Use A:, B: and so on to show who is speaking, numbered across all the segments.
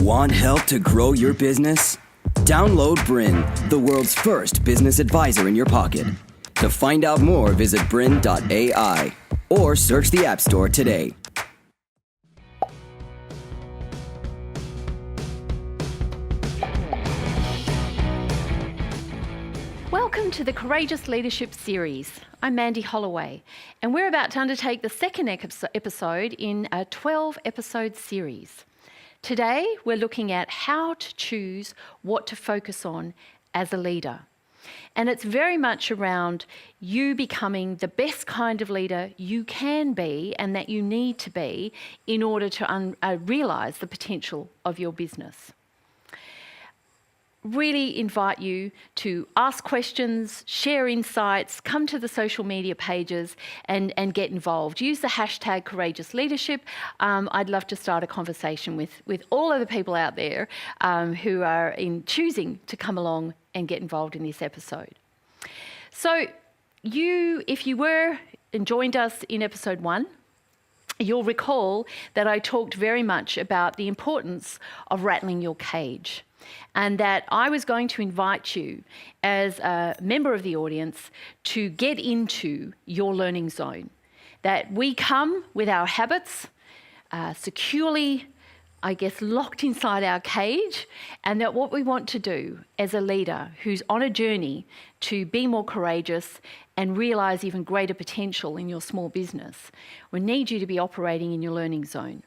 A: Want help to grow your business? Download BRiN, the world's first business advisor in your pocket. To find out more, visit BRiN.ai or search the App Store today.
B: Welcome to the Courageous Leadership Series. I'm Mandy Holloway, and we're about to undertake the second episode in a 12-episode series. Today, we're looking at how to choose what to focus on as a leader. And it's very much around you becoming the best kind of leader you can be and that you need to be in order to realise the potential of your business. Really invite you to ask questions, share insights, come to the social media pages and get involved. Use the hashtag Courageous Leadership. I'd love to start a conversation with all of the people out there who are choosing to come along and get involved in this episode. So if you were and joined us in episode 1, you'll recall that I talked very much about the importance of rattling your cage, and that I was going to invite you as a member of the audience to get into your learning zone. That we come with our habits securely, locked inside our cage, and that what we want to do as a leader who's on a journey to be more courageous and realise even greater potential in your small business, we need you to be operating in your learning zone.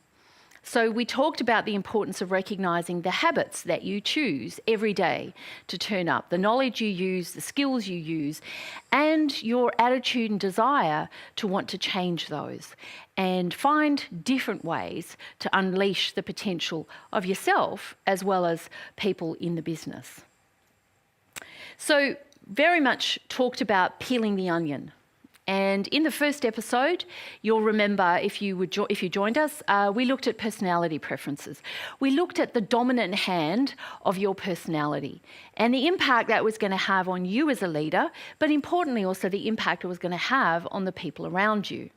B: So we talked about the importance of recognising the habits that you choose every day to turn up, the knowledge you use, the skills you use, and your attitude and desire to want to change those and find different ways to unleash the potential of yourself as well as people in the business. So very much talked about peeling the onion. And in the first episode, you'll remember, if you joined us, we looked at personality preferences. We looked at the dominant hand of your personality and the impact that was going to have on you as a leader, but importantly also the impact it was going to have on the people around you.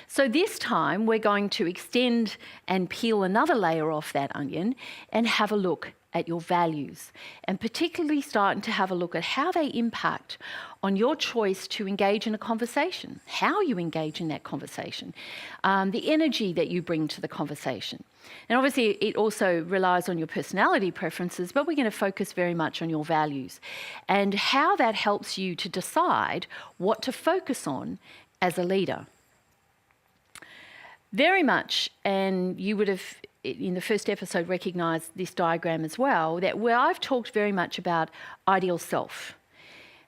B: So this time we're going to extend and peel another layer off that onion and have a look at your values, and particularly starting to have a look at how they impact on your choice to engage in a conversation, how you engage in that conversation, the energy that you bring to the conversation. And obviously it also relies on your personality preferences, but we're going to focus very much on your values and how that helps you to decide what to focus on as a leader. Very much, and you would have in the first episode recognised this diagram as well, that where I've talked very much about ideal self.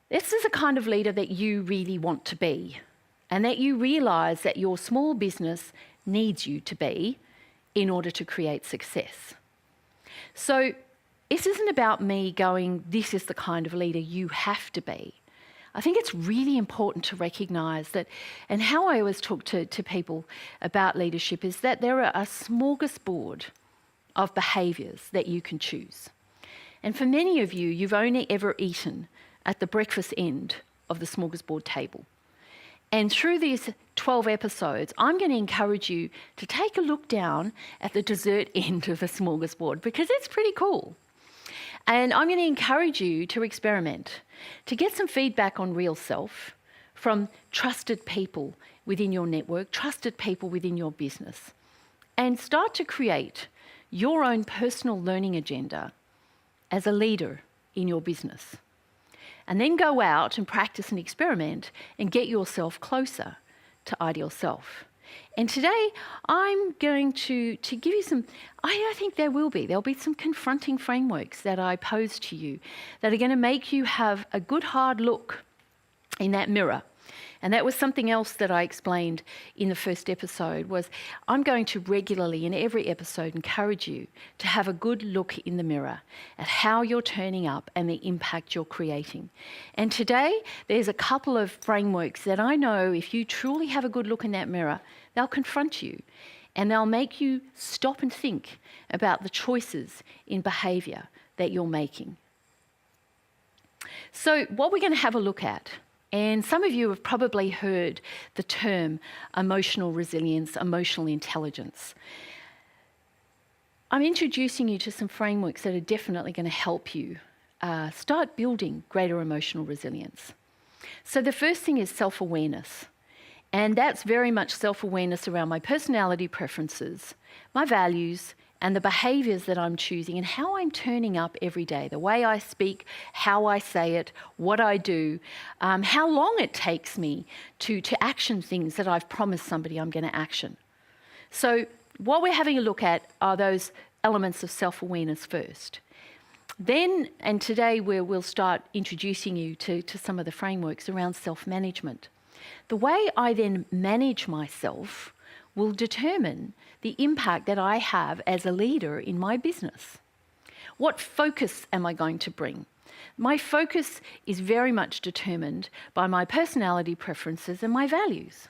B: This is a kind of leader that you really want to be, and that you realise that your small business needs you to be in order to create success. So this isn't about me going, this is the kind of leader you have to be. I think it's really important to recognise that, and how I always talk to people about leadership is that there are a smorgasbord of behaviours that you can choose. And for many of you, you've only ever eaten at the breakfast end of the smorgasbord table. And through these 12 episodes, I'm going to encourage you to take a look down at the dessert end of the smorgasbord, because it's pretty cool. And I'm going to encourage you to experiment, to get some feedback on real self from trusted people within your network, trusted people within your business, and start to create your own personal learning agenda as a leader in your business. And then go out and practice and experiment and get yourself closer to ideal self. And today I'm going to give you some, I think there'll be some confronting frameworks that I pose to you that are going to make you have a good hard look in that mirror. And that was something else that I explained in the first episode, was I'm going to regularly in every episode encourage you to have a good look in the mirror at how you're turning up and the impact you're creating. And today there's a couple of frameworks that I know if you truly have a good look in that mirror, they'll confront you and they'll make you stop and think about the choices in behaviour that you're making. So what we're going to have a look at, and some of you have probably heard the term emotional resilience, emotional intelligence. I'm introducing you to some frameworks that are definitely going to help you start building greater emotional resilience. So the first thing is self-awareness. And that's very much self-awareness around my personality preferences, my values, and the behaviours that I'm choosing and how I'm turning up every day, the way I speak, how I say it, what I do, how long it takes me to action things that I've promised somebody I'm going to action. So what we're having a look at are those elements of self-awareness first. Then, and today we'll start introducing you to some of the frameworks around self-management. The way I then manage myself will determine the impact that I have as a leader in my business. What focus am I going to bring? My focus is very much determined by my personality preferences and my values.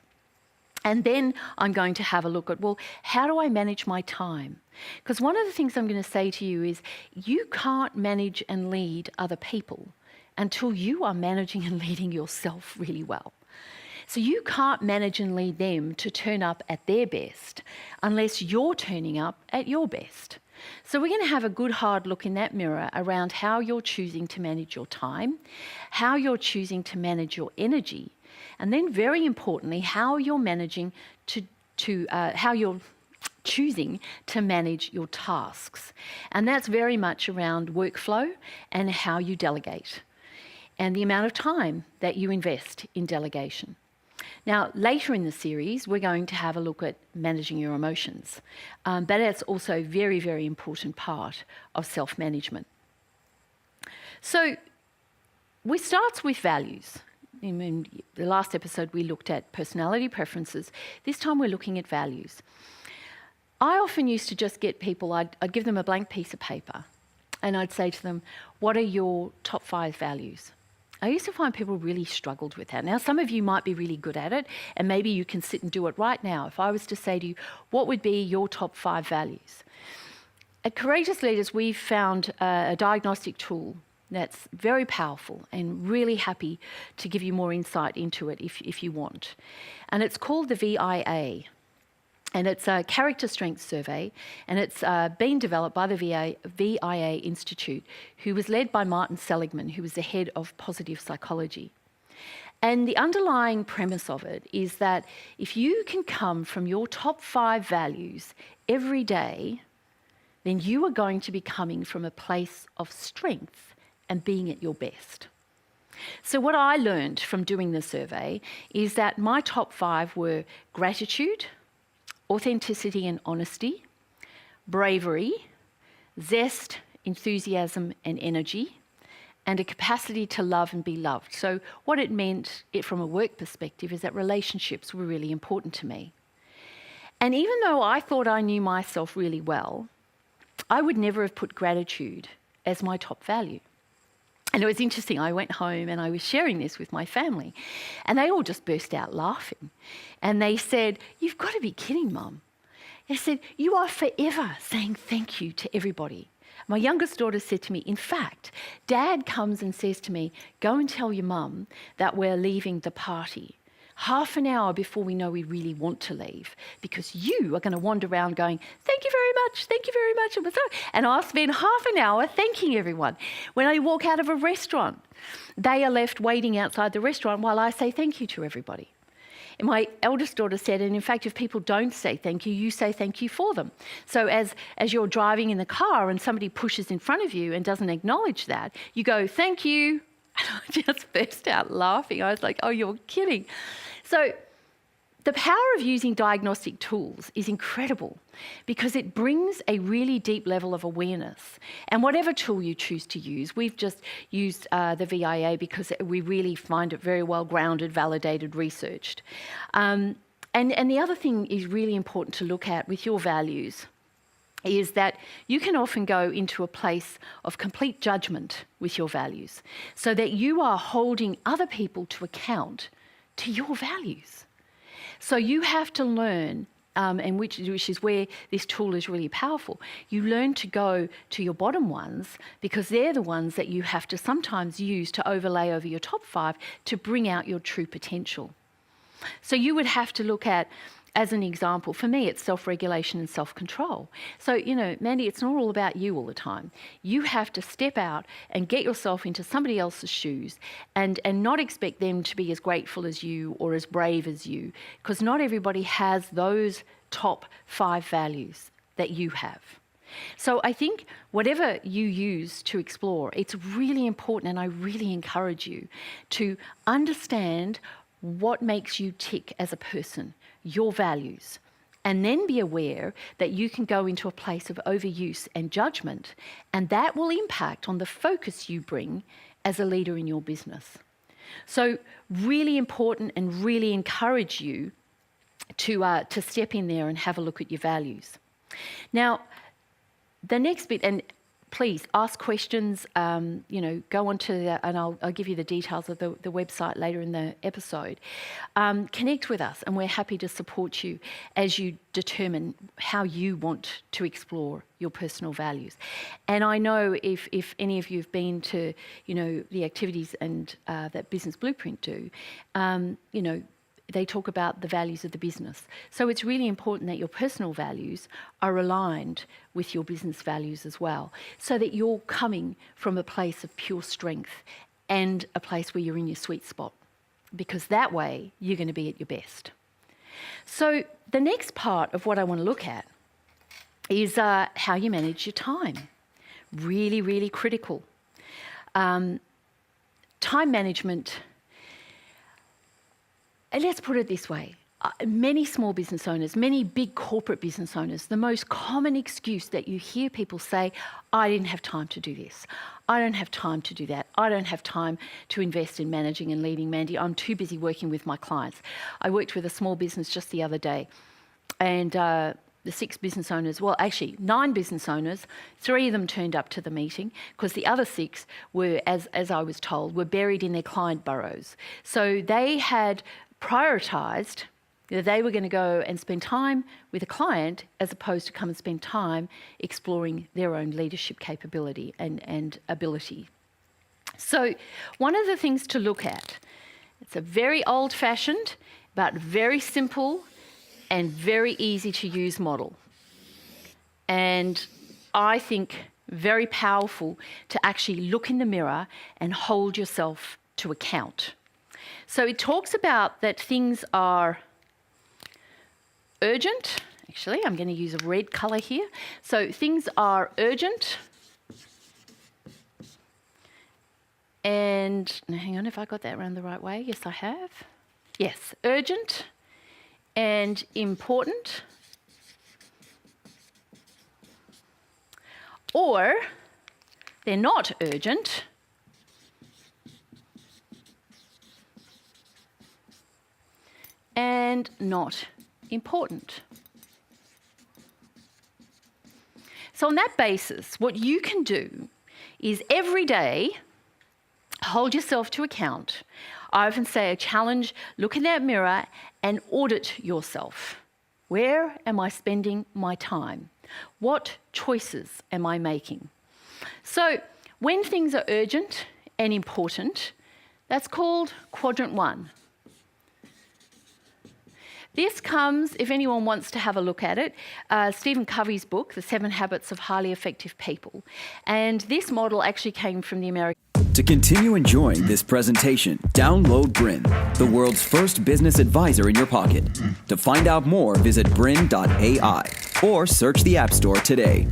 B: And then I'm going to have a look at, well, how do I manage my time? Because one of the things I'm going to say to you is you can't manage and lead other people until you are managing and leading yourself really well. So you can't manage and lead them to turn up at their best unless you're turning up at your best. So we're going to have a good hard look in that mirror around how you're choosing to manage your time, how you're choosing to manage your energy, and then very importantly, how you're managing how you're choosing to manage your tasks. And that's very much around workflow and how you delegate and the amount of time that you invest in delegation. Now, later in the series, we're going to have a look at managing your emotions, but that's also a very, very important part of self-management. So, we start with values. In the last episode, we looked at personality preferences. This time, we're looking at values. I often used to just get people, I'd give them a blank piece of paper, and I'd say to them, what are your top 5 values? I used to find people really struggled with that. Now, some of you might be really good at it, and maybe you can sit and do it right now. If I was to say to you, what would be your top 5 values? At Courageous Leaders, we've found a diagnostic tool that's very powerful and really happy to give you more insight into it if you want. And it's called the VIA. And it's a character strength survey, and it's been developed by the VIA Institute, who was led by Martin Seligman, who was the head of positive psychology. And the underlying premise of it is that if you can come from your top 5 values every day, then you are going to be coming from a place of strength and being at your best. So what I learned from doing the survey is that my top 5 were gratitude, authenticity and honesty, bravery, zest, enthusiasm and energy, and a capacity to love and be loved. So what it meant from a work perspective is that relationships were really important to me. And even though I thought I knew myself really well, I would never have put gratitude as my top value. And it was interesting, I went home and I was sharing this with my family, and they all just burst out laughing. And they said, you've got to be kidding, Mum. They said, you are forever saying thank you to everybody. My youngest daughter said to me, in fact, Dad comes and says to me, go and tell your mum that we're leaving the party half an hour before we know we really want to leave, because you are going to wander around going, thank you very much, thank you very much. And I'll spend half an hour thanking everyone. When I walk out of a restaurant, they are left waiting outside the restaurant while I say thank you to everybody. And my eldest daughter said, and in fact, if people don't say thank you, you say thank you for them. So as you're driving in the car and somebody pushes in front of you and doesn't acknowledge that, you go, thank you. And I just burst out laughing. I was like, oh, you're kidding. So the power of using diagnostic tools is incredible because it brings a really deep level of awareness. And whatever tool you choose to use, we've just used the VIA because we really find it very well grounded, validated, researched. And the other thing is really important to look at with your values is that you can often go into a place of complete judgment with your values so that you are holding other people to account to your values. So you have to learn, and which is where this tool is really powerful, you learn to go to your bottom ones because they're the ones that you have to sometimes use to overlay over your top 5 to bring out your true potential. So you would have to look at as an example, for me, it's self-regulation and self-control. So, Mandy, it's not all about you all the time. You have to step out and get yourself into somebody else's shoes and not expect them to be as grateful as you or as brave as you, because not everybody has those top 5 values that you have. So I think whatever you use to explore, it's really important, and I really encourage you to understand what makes you tick as a person, your values, and then be aware that you can go into a place of overuse and judgment, and that will impact on the focus you bring as a leader in your business. So really important, and really encourage you to step in there and have a look at your values. Now, the next bit, and please ask questions, go on to the, and I'll give you the details of the website later in the episode. Connect with us, and we're happy to support you as you determine how you want to explore your personal values. And I know if any of you have been to, the activities and that Business Blueprint do, they talk about the values of the business. So it's really important that your personal values are aligned with your business values as well, so that you're coming from a place of pure strength and a place where you're in your sweet spot, because that way you're going to be at your best. So the next part of what I want to look at is how you manage your time. Really, really critical. Time management. And let's put it this way. Many small business owners, many big corporate business owners, the most common excuse that you hear people say, I didn't have time to do this. I don't have time to do that. I don't have time to invest in managing and leading, Mandy. I'm too busy working with my clients. I worked with a small business just the other day, and the 6 business owners, well, actually 9 business owners, 3 of them turned up to the meeting because the other 6 were, as I was told, were buried in their client burrows. So they had prioritised that they were going to go and spend time with a client as opposed to come and spend time exploring their own leadership capability and ability. So one of the things to look at, it's a very old-fashioned but very simple and very easy to use model. And I think very powerful to actually look in the mirror and hold yourself to account. So it talks about that things are urgent. Actually, I'm going to use a red colour here. So things are urgent. And now hang on, if I got that around the right way. Yes, I have. Yes, urgent and important. Or they're not urgent and not important. So on that basis, what you can do is every day hold yourself to account. I often say a challenge, look in that mirror and audit yourself. Where am I spending my time? What choices am I making? So when things are urgent and important, that's called quadrant 1. This comes, if anyone wants to have a look at it, Stephen Covey's book, The 7 Habits of Highly Effective People. And this model actually came from the American...
A: To continue enjoying this presentation, download BRiN, the world's first business advisor in your pocket. To find out more, visit BRiN.ai or search the App Store today.